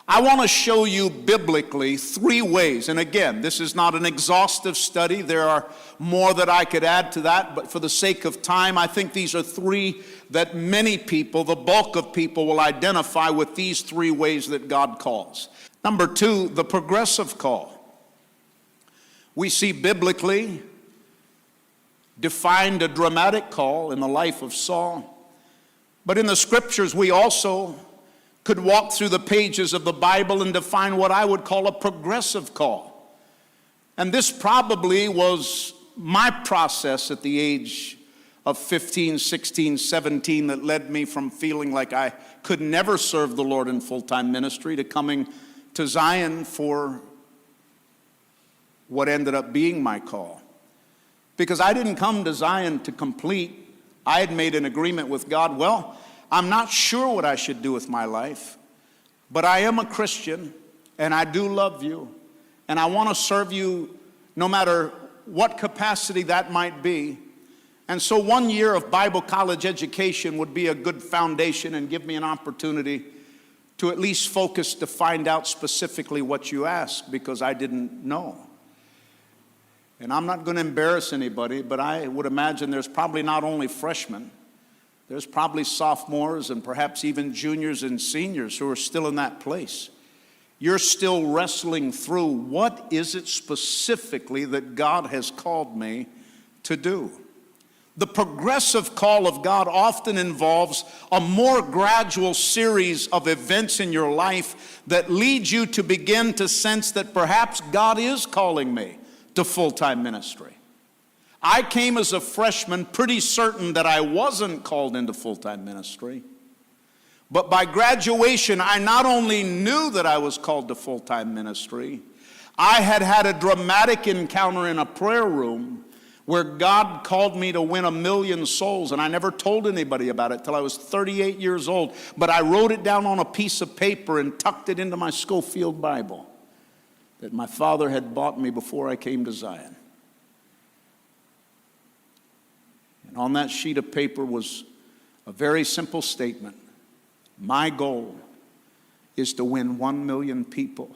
I want to show you biblically 3 ways. And again, this is not an exhaustive study. There are more that I could add to that, but for the sake of time, I think these are 3 that many people, the bulk of people, will identify with these 3 ways that God calls. Number 2, the progressive call. We see biblically defined a dramatic call in the life of Saul. But in the scriptures, we also could walk through the pages of the Bible and define what I would call a progressive call. And this probably was my process at the age of 15, 16, 17 that led me from feeling like I could never serve the Lord in full-time ministry to coming to Zion for what ended up being my call. Because I didn't come to Zion to complete. I had made an agreement with God. Well, I'm not sure what I should do with my life, but I am a Christian, and I do love you, and I want to serve you no matter what capacity that might be. And so 1 year of Bible college education would be a good foundation and give me an opportunity to at least focus to find out specifically what you ask, because I didn't know. And I'm not going to embarrass anybody, but I would imagine there's probably not only freshmen, there's probably sophomores and perhaps even juniors and seniors who are still in that place. You're still wrestling through, what is it specifically that God has called me to do? The progressive call of God often involves a more gradual series of events in your life that lead you to begin to sense that perhaps God is calling me to full-time ministry. I came as a freshman pretty certain that I wasn't called into full-time ministry, but by graduation, I not only knew that I was called to full-time ministry, I had had a dramatic encounter in a prayer room where God called me to win 1 million souls, and I never told anybody about it till I was 38 years old, but I wrote it down on a piece of paper and tucked it into my Schofield Bible that my father had bought me before I came to Zion. And on that sheet of paper was a very simple statement. My goal is to win 1 million people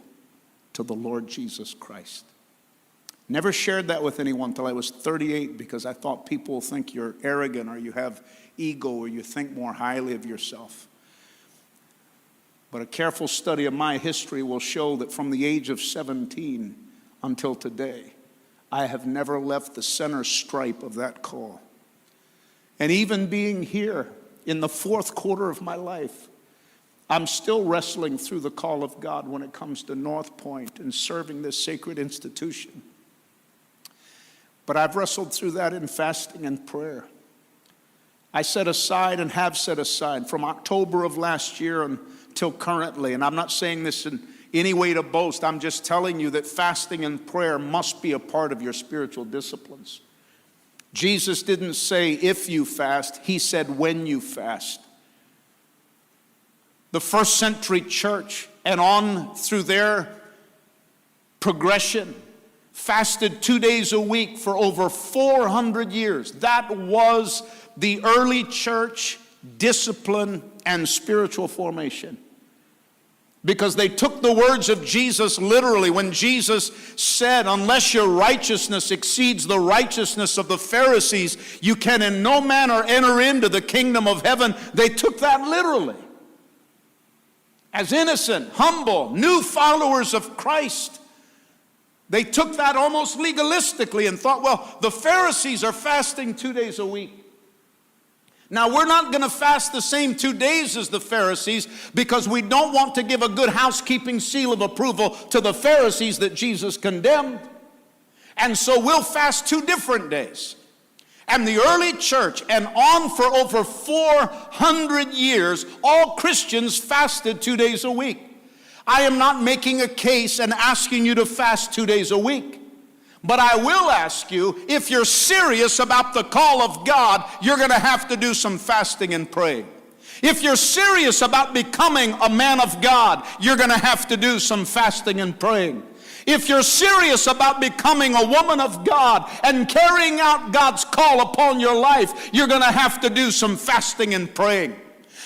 to the Lord Jesus Christ. Never shared that with anyone till I was 38, because I thought people will think you're arrogant or you have ego or you think more highly of yourself. But a careful study of my history will show that from the age of 17 until today, I have never left the center stripe of that call. And even being here in the 4th quarter of my life, I'm still wrestling through the call of God when it comes to North Point and serving this sacred institution. But I've wrestled through that in fasting and prayer. I set aside and have set aside from October of last year until currently, and I'm not saying this in any way to boast, I'm just telling you that fasting and prayer must be a part of your spiritual disciplines. Jesus didn't say if you fast, he said when you fast. The first century church and on through their progression fasted 2 days a week for over 400 years. That was the early church discipline and spiritual formation. Because they took the words of Jesus literally when Jesus said, unless your righteousness exceeds the righteousness of the Pharisees, you can in no manner enter into the kingdom of heaven. They took that literally. As innocent, humble, new followers of Christ, they took that almost legalistically and thought, well, the Pharisees are fasting 2 days a week. Now, we're not going to fast the same 2 days as the Pharisees because we don't want to give a good housekeeping seal of approval to the Pharisees that Jesus condemned. And so we'll fast 2 different days. And the early church, and on for over 400 years, all Christians fasted 2 days a week. I am not making a case and asking you to fast 2 days a week. But I will ask you, if you're serious about the call of God, you're going to have to do some fasting and praying. If you're serious about becoming a man of God, you're going to have to do some fasting and praying. If you're serious about becoming a woman of God and carrying out God's call upon your life, you're going to have to do some fasting and praying.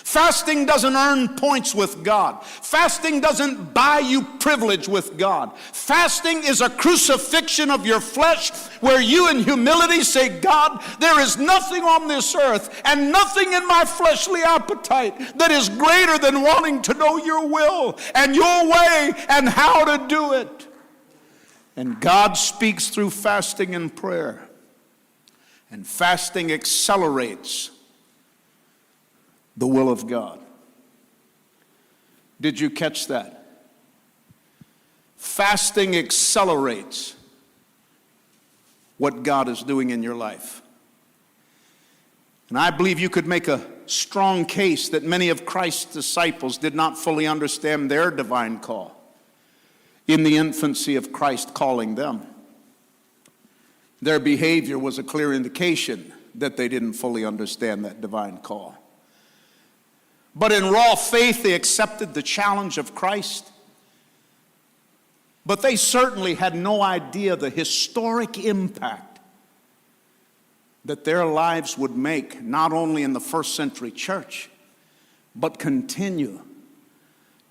Fasting doesn't earn points with God. Fasting doesn't buy you privilege with God. Fasting is a crucifixion of your flesh where you in humility say, God, there is nothing on this earth and nothing in my fleshly appetite that is greater than wanting to know your will and your way and how to do it. And God speaks through fasting and prayer. And fasting accelerates the will of God. Did you catch that? Fasting accelerates what God is doing in your life. And I believe you could make a strong case that many of Christ's disciples did not fully understand their divine call in the infancy of Christ calling them. Their behavior was a clear indication that they didn't fully understand that divine call. But in raw faith, they accepted the challenge of Christ. But they certainly had no idea the historic impact that their lives would make, not only in the first century church, but continue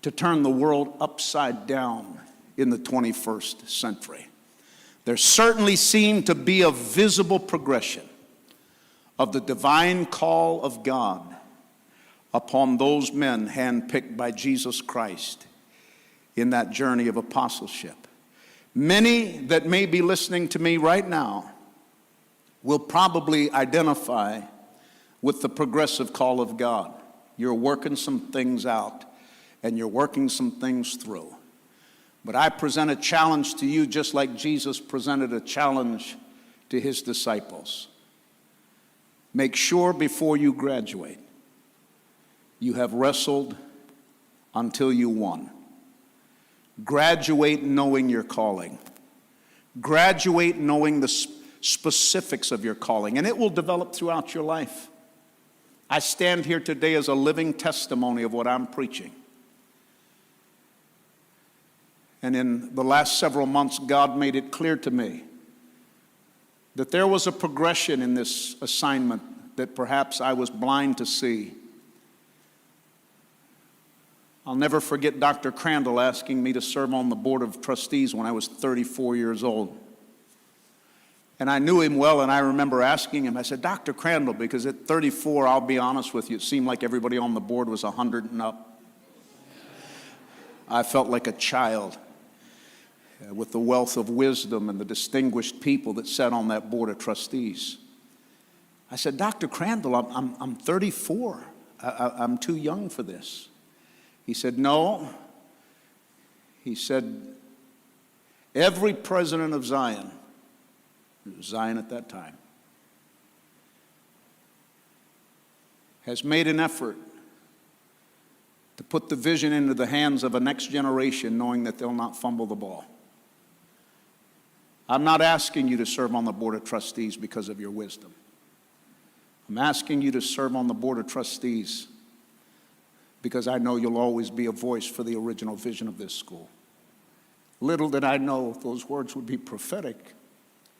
to turn the world upside down in the 21st century. There certainly seemed to be a visible progression of the divine call of God upon those men handpicked by Jesus Christ in that journey of apostleship. Many that may be listening to me right now will probably identify with the progressive call of God. You're working some things out and you're working some things through. But I present a challenge to you just like Jesus presented a challenge to his disciples. Make sure before you graduate, you have wrestled until you won. Graduate knowing your calling. Graduate knowing the specifics of your calling, and it will develop throughout your life. I stand here today as a living testimony of what I'm preaching. And in the last several months, God made it clear to me that there was a progression in this assignment that perhaps I was blind to see. I'll never forget Dr. Crandall asking me to serve on the board of trustees when I was 34 years old. And I knew him well, and I remember asking him, I said, Dr. Crandall, because at 34, I'll be honest with you, it seemed like everybody on the board was 100 and up. I felt like a child with the wealth of wisdom and the distinguished people that sat on that board of trustees. I said, Dr. Crandall, I'm 34. I'm too young for this. He said, no. He said, every president of Zion, it was Zion at that time, has made an effort to put the vision into the hands of a next generation, knowing that they'll not fumble the ball. I'm not asking you to serve on the board of trustees because of your wisdom. I'm asking you to serve on the board of trustees because I know you'll always be a voice for the original vision of this school. Little did I know those words would be prophetic.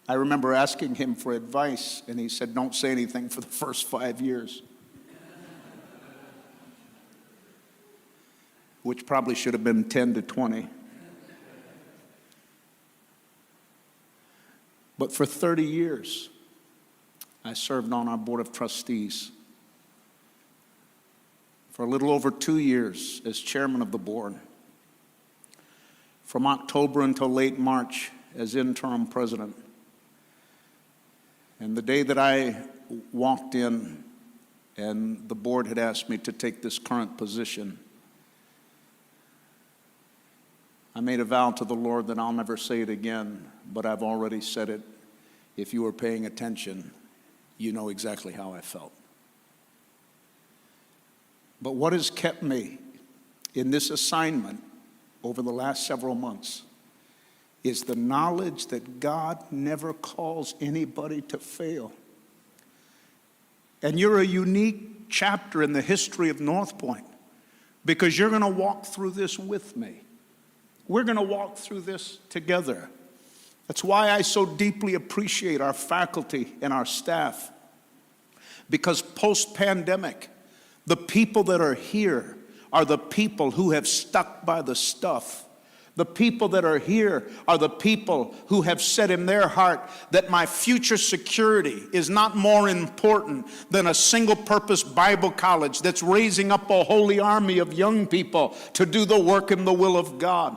I remember asking him for advice, and he said, don't say anything for the first 5 years. Which probably should have been 10 to 20. But for 30 years, I served on our board of trustees. For a little over 2 years as chairman of the board. From October until late March as interim president. And the day that I walked in and the board had asked me to take this current position, I made a vow to the Lord that I'll never say it again, but I've already said it. If you were paying attention, you know exactly how I felt. But what has kept me in this assignment over the last several months is the knowledge that God never calls anybody to fail. And you're a unique chapter in the history of North Point because you're going to walk through this with me. We're going to walk through this together. That's why I so deeply appreciate our faculty and our staff. Because post-pandemic, The people that are here are the people who have stuck by the stuff. The people that are here are the people who have said in their heart that my future security is not more important than a single-purpose Bible college that's raising up a holy army of young people to do the work and the will of God.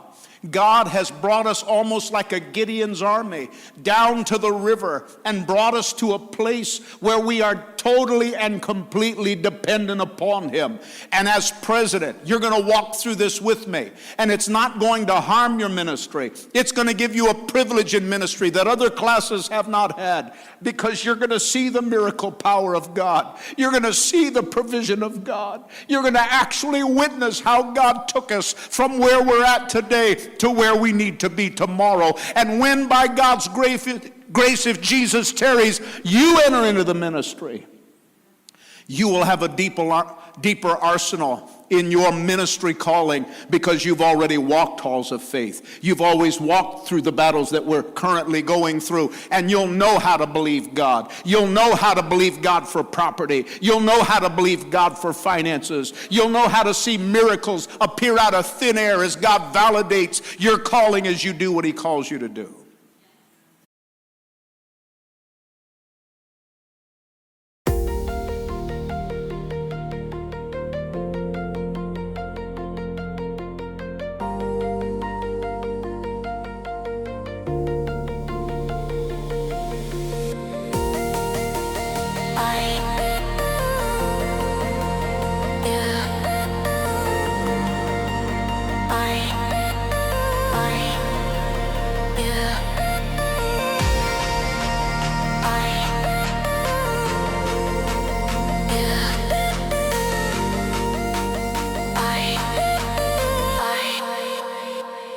God has brought us almost like a Gideon's army down to the river and brought us to a place where we are totally and completely dependent upon Him. And as president, you're going to walk through this with me. And it's not going to harm your ministry. It's going to give you a privilege in ministry that other classes have not had, because you're going to see the miracle power of God. You're going to see the provision of God. You're going to actually witness how God took us from where we're at today to where we need to be tomorrow. And when by God's grace, if Jesus tarries, you enter into the ministry, you will have a deeper arsenal in your ministry calling, because you've already walked halls of faith. You've always walked through the battles that we're currently going through, and you'll know how to believe God. You'll know how to believe God for property. You'll know how to believe God for finances. You'll know how to see miracles appear out of thin air as God validates your calling as you do what He calls you to do.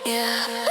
Yeah.